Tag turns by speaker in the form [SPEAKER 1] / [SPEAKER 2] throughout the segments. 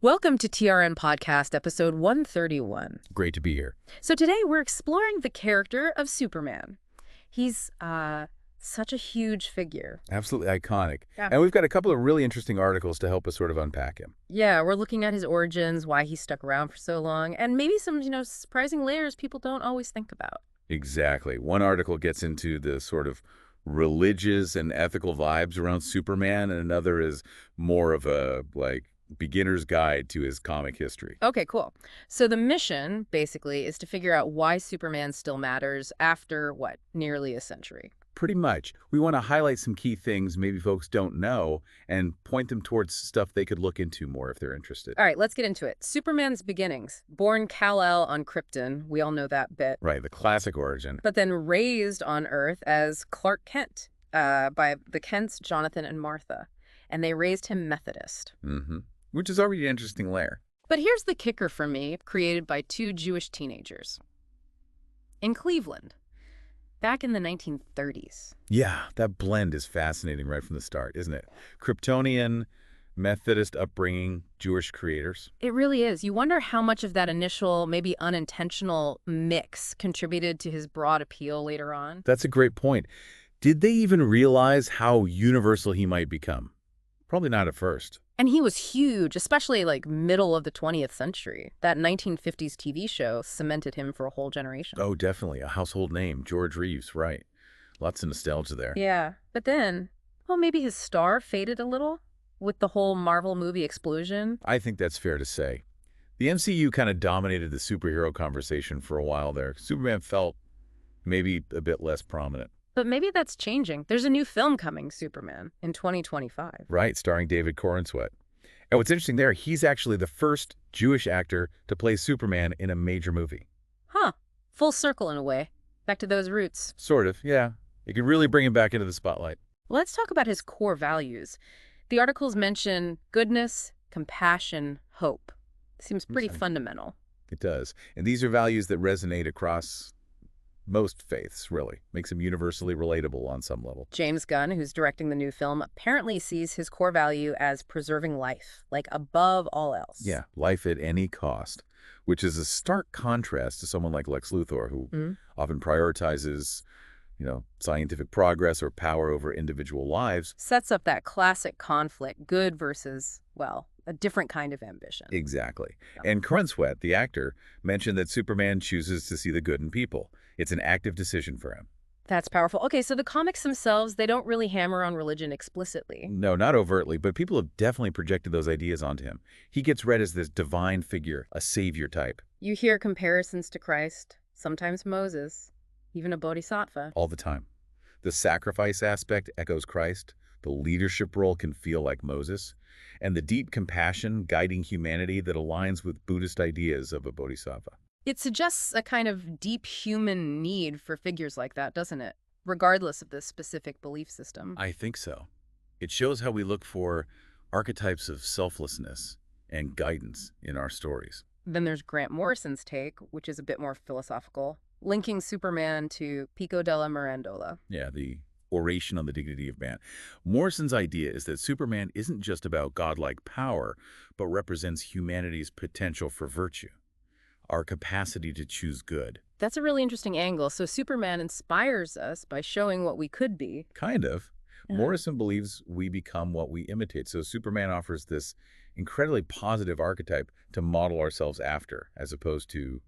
[SPEAKER 1] Welcome to TRN Podcast, episode 131.
[SPEAKER 2] Great to be here.
[SPEAKER 1] So today we're exploring the character of Superman. He's such a huge figure.
[SPEAKER 2] Absolutely iconic.
[SPEAKER 1] Yeah.
[SPEAKER 2] And we've got a couple of really interesting articles to help us sort of unpack him.
[SPEAKER 1] Yeah, we're looking at his origins, why he stuck around for so long, and maybe some, surprising layers people don't always think about.
[SPEAKER 2] Exactly. One article gets into the sort of religious and ethical vibes around Superman, and another is more of a, beginner's guide to his comic history.
[SPEAKER 1] Okay, cool. So the mission, basically, is to figure out why Superman still matters after, nearly a century.
[SPEAKER 2] Pretty much. We want to highlight some key things maybe folks don't know and point them towards stuff they could look into more if they're interested.
[SPEAKER 1] All right, let's get into it. Superman's beginnings. Born Kal-El on Krypton, we all know that bit.
[SPEAKER 2] Right, the classic origin.
[SPEAKER 1] But then raised on Earth as Clark Kent by the Kents, Jonathan and Martha. And they raised him Methodist.
[SPEAKER 2] Mm-hmm. Which is already an interesting layer.
[SPEAKER 1] But here's the kicker for me, created by two Jewish teenagers. In Cleveland, back in the 1930s.
[SPEAKER 2] Yeah, that blend is fascinating right from the start, isn't it? Kryptonian, Methodist upbringing, Jewish creators.
[SPEAKER 1] It really is. You wonder how much of that initial, maybe unintentional mix contributed to his broad appeal later on.
[SPEAKER 2] That's a great point. Did they even realize how universal he might become? Probably not at first.
[SPEAKER 1] And he was huge, especially middle of the 20th century. That 1950s TV show cemented him for a whole generation.
[SPEAKER 2] Oh, definitely. A household name. George Reeves, right. Lots of nostalgia there.
[SPEAKER 1] Yeah. But then, maybe his star faded a little with the whole Marvel movie explosion.
[SPEAKER 2] I think that's fair to say. The MCU kind of dominated the superhero conversation for a while there. Superman felt maybe a bit less prominent.
[SPEAKER 1] But maybe that's changing. There's a new film coming, Superman, in 2025.
[SPEAKER 2] Right, starring David Corenswet. And what's interesting there, he's actually the first Jewish actor to play Superman in a major movie.
[SPEAKER 1] Huh. Full circle in a way. Back to those roots.
[SPEAKER 2] Sort of, yeah. It could really bring him back into the spotlight.
[SPEAKER 1] Let's talk about his core values. The articles mention goodness, compassion, hope. Seems pretty fundamental.
[SPEAKER 2] It does. And these are values that resonate across most faiths, really. Makes him universally relatable on some level.
[SPEAKER 1] James-Gunn, who's directing the new film, apparently sees his core value as preserving life, above all else.
[SPEAKER 2] Yeah, life at any cost, which is a stark contrast to someone like Lex Luthor, who often prioritizes, scientific progress or power over individual lives.
[SPEAKER 1] Sets up that classic conflict, good versus, a different kind of ambition.
[SPEAKER 2] Exactly. Yeah. And Corenswet, the actor, mentioned that Superman chooses to see the good in people. It's an active decision for him.
[SPEAKER 1] That's powerful. Okay, so the comics themselves, they don't really hammer on religion explicitly.
[SPEAKER 2] No, not overtly, but people have definitely projected those ideas onto him. He gets read as this divine figure, a savior type.
[SPEAKER 1] You hear comparisons to Christ, sometimes Moses, even a bodhisattva.
[SPEAKER 2] All the time. The sacrifice aspect echoes Christ. The leadership role can feel like Moses. And the deep compassion guiding humanity that aligns with Buddhist ideas of a bodhisattva.
[SPEAKER 1] It suggests a kind of deep human need for figures like that, doesn't it? Regardless of the specific belief system.
[SPEAKER 2] I think so. It shows how we look for archetypes of selflessness and guidance in our stories.
[SPEAKER 1] Then there's Grant Morrison's take, which is a bit more philosophical, linking Superman to Pico della Mirandola.
[SPEAKER 2] Yeah, the oration on the dignity of man. Morrison's idea is that Superman isn't just about godlike power, but represents humanity's potential for virtue. Our capacity to choose good.
[SPEAKER 1] That's a really interesting angle. So Superman inspires us by showing what we could be.
[SPEAKER 2] Kind of. Morrison believes we become what we imitate. So Superman offers this incredibly positive archetype to model ourselves after, as opposed to,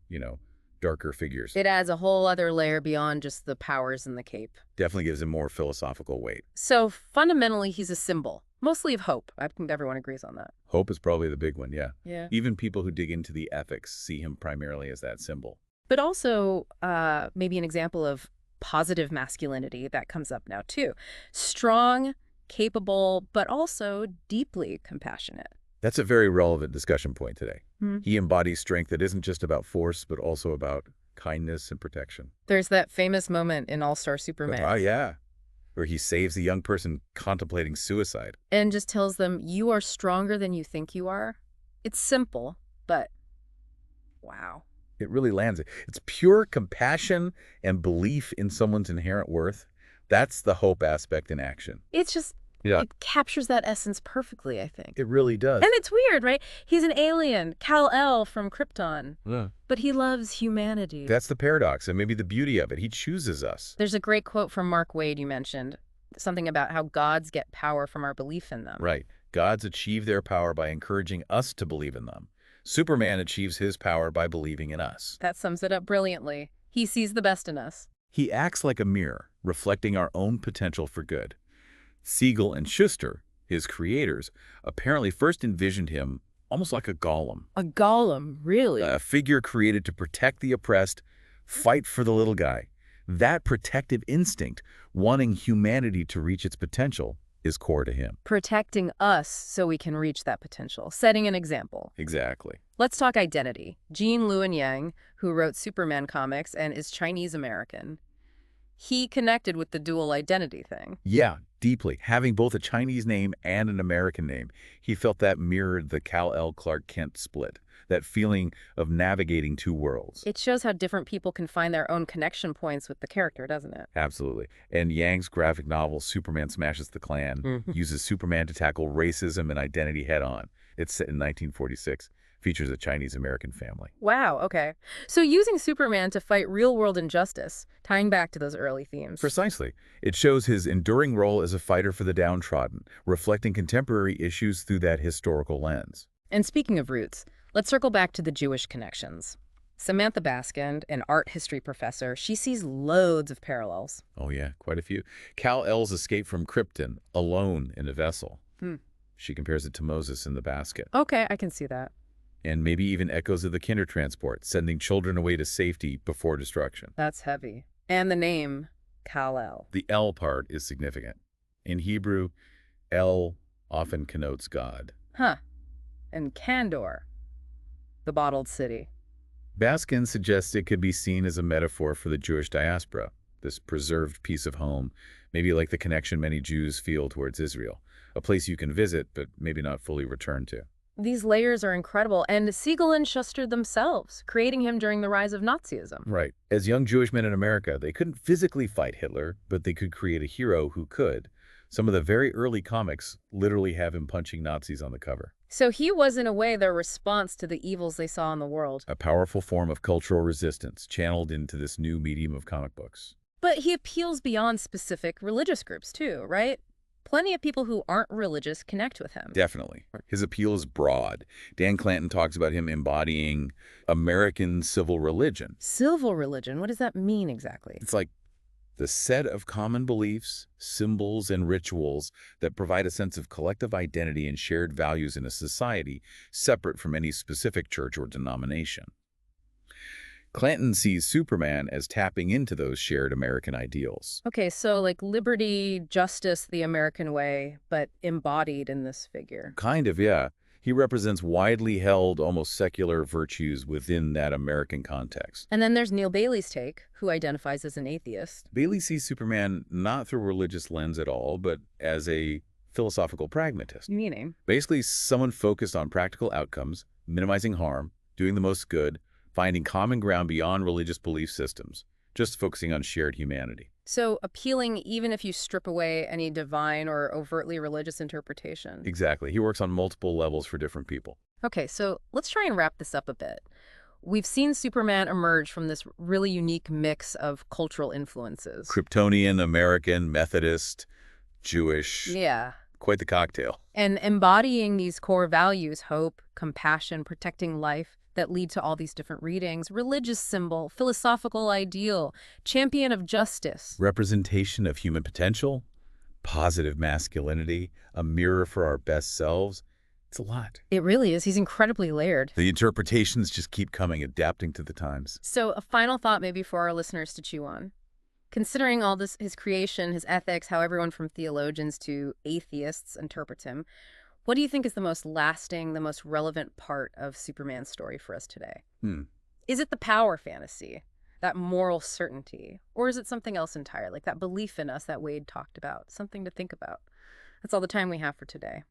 [SPEAKER 2] darker figures.
[SPEAKER 1] It adds a whole other layer beyond just the powers and the cape.
[SPEAKER 2] Definitely gives him more philosophical weight.
[SPEAKER 1] So fundamentally, he's a symbol. Mostly of hope. I think everyone agrees on that.
[SPEAKER 2] Hope is probably the big one, yeah.
[SPEAKER 1] Yeah.
[SPEAKER 2] Even people who dig into the ethics see him primarily as that symbol.
[SPEAKER 1] But also maybe an example of positive masculinity that comes up now too. Strong, capable, but also deeply compassionate.
[SPEAKER 2] That's a very relevant discussion point today.
[SPEAKER 1] Mm-hmm.
[SPEAKER 2] He embodies strength that isn't just about force, but also about kindness and protection.
[SPEAKER 1] There's that famous moment in All-Star Superman.
[SPEAKER 2] Oh, yeah. Where he saves a young person contemplating suicide.
[SPEAKER 1] And just tells them, you are stronger than you think you are. It's simple, but wow.
[SPEAKER 2] It really lands it. It's pure compassion and belief in someone's inherent worth. That's the hope aspect in action.
[SPEAKER 1] It's just
[SPEAKER 2] Yeah,
[SPEAKER 1] It captures that essence perfectly, I think.
[SPEAKER 2] it really does.
[SPEAKER 1] And it's weird, right? He's an alien, Kal-El from Krypton,
[SPEAKER 2] Yeah.
[SPEAKER 1] but he loves humanity.
[SPEAKER 2] That's the paradox and maybe the beauty of it. He chooses us.
[SPEAKER 1] There's a great quote from Mark Wade you mentioned, something about how gods get power from our belief in them.
[SPEAKER 2] Right. Gods achieve their power by encouraging us to believe in them. Superman achieves his power by believing in us.
[SPEAKER 1] That sums it up brilliantly. He sees the best in us.
[SPEAKER 2] He acts like a mirror, reflecting our own potential for good. Siegel and Schuster, his creators, apparently first envisioned him almost like a golem,
[SPEAKER 1] A golem, really?
[SPEAKER 2] a figure created to protect the oppressed, fight for the little guy. That protective instinct, wanting humanity to reach its potential, is core to him.
[SPEAKER 1] Protecting us so we can reach that potential, setting an example.
[SPEAKER 2] Exactly.
[SPEAKER 1] Let's talk identity. Gene Luen Yang, who wrote Superman comics and is Chinese-American, he connected with the dual identity thing.
[SPEAKER 2] Yeah, deeply. Having both a Chinese name and an American name, he felt that mirrored the Kal-El Clark Kent split, that feeling of navigating two worlds.
[SPEAKER 1] It shows how different people can find their own connection points with the character, doesn't it?
[SPEAKER 2] Absolutely. And Yang's graphic novel, Superman Smashes the Klan, uses Superman to tackle racism and identity head-on. It's set in 1946. Features a Chinese-American family.
[SPEAKER 1] Wow, okay. So using Superman to fight real-world injustice, tying back to those early themes.
[SPEAKER 2] Precisely. It shows his enduring role as a fighter for the downtrodden, reflecting contemporary issues through that historical lens.
[SPEAKER 1] And speaking of roots, let's circle back to the Jewish connections. Samantha Baskind, an art history professor, she sees loads of parallels.
[SPEAKER 2] Oh yeah, quite a few. Kal-El's escape from Krypton, alone in a vessel. She compares it to Moses in the basket.
[SPEAKER 1] Okay, I can see that.
[SPEAKER 2] And maybe even echoes of the Kindertransport, sending children away to safety before destruction.
[SPEAKER 1] That's heavy. And the name, Kal-El.
[SPEAKER 2] The El part is significant. In Hebrew, El often connotes God.
[SPEAKER 1] Huh. And Kandor, the bottled city.
[SPEAKER 2] Baskin suggests it could be seen as a metaphor for the Jewish diaspora, this preserved piece of home, maybe like the connection many Jews feel towards Israel, a place you can visit but maybe not fully return to.
[SPEAKER 1] These layers are incredible, and Siegel and Schuster themselves, creating him during the rise of Nazism.
[SPEAKER 2] Right. As young Jewish men in America, they couldn't physically fight Hitler, but they could create a hero who could. Some of the very early comics literally have him punching Nazis on the cover.
[SPEAKER 1] So he was, in a way, their response to the evils they saw in the world.
[SPEAKER 2] A powerful form of cultural resistance channeled into this new medium of comic books.
[SPEAKER 1] But he appeals beyond specific religious groups, too, right? Plenty of people who aren't religious connect with him.
[SPEAKER 2] Definitely. His appeal is broad. Dan Clanton talks about him embodying American civil religion.
[SPEAKER 1] Civil religion? What does that mean exactly?
[SPEAKER 2] It's like the set of common beliefs, symbols, and rituals that provide a sense of collective identity and shared values in a society separate from any specific church or denomination. Clanton sees Superman as tapping into those shared American ideals.
[SPEAKER 1] Okay, so like liberty, justice, the American way, but embodied in this figure.
[SPEAKER 2] Kind of, yeah. He represents widely held, almost secular virtues within that American context.
[SPEAKER 1] And then there's Neil Bailey's take, who identifies as an atheist.
[SPEAKER 2] Bailey sees Superman not through a religious lens at all, but as a philosophical pragmatist.
[SPEAKER 1] Meaning?
[SPEAKER 2] Basically, someone focused on practical outcomes, minimizing harm, doing the most good, finding common ground beyond religious belief systems, just focusing on shared humanity.
[SPEAKER 1] So appealing even if you strip away any divine or overtly religious interpretation.
[SPEAKER 2] Exactly. He works on multiple levels for different people.
[SPEAKER 1] Okay, so let's try and wrap this up a bit. We've seen Superman emerge from this really unique mix of cultural influences.
[SPEAKER 2] Kryptonian, American, Methodist, Jewish.
[SPEAKER 1] Yeah.
[SPEAKER 2] Quite the cocktail.
[SPEAKER 1] And embodying these core values, hope, compassion, protecting life, that lead to all these different readings, religious symbol, philosophical ideal, champion of justice.
[SPEAKER 2] Representation of human potential, positive masculinity, a mirror for our best selves. It's a lot.
[SPEAKER 1] It really is. He's incredibly layered.
[SPEAKER 2] The interpretations just keep coming, adapting to the times.
[SPEAKER 1] So a final thought maybe for our listeners to chew on. Considering all this, his creation, his ethics, how everyone from theologians to atheists interprets him, what do you think is the most lasting, the most relevant part of Superman's story for us today? Is it the power fantasy, that moral certainty, or is it something else entirely, like that belief in us that Wade talked about, something to think about? That's all the time we have for today.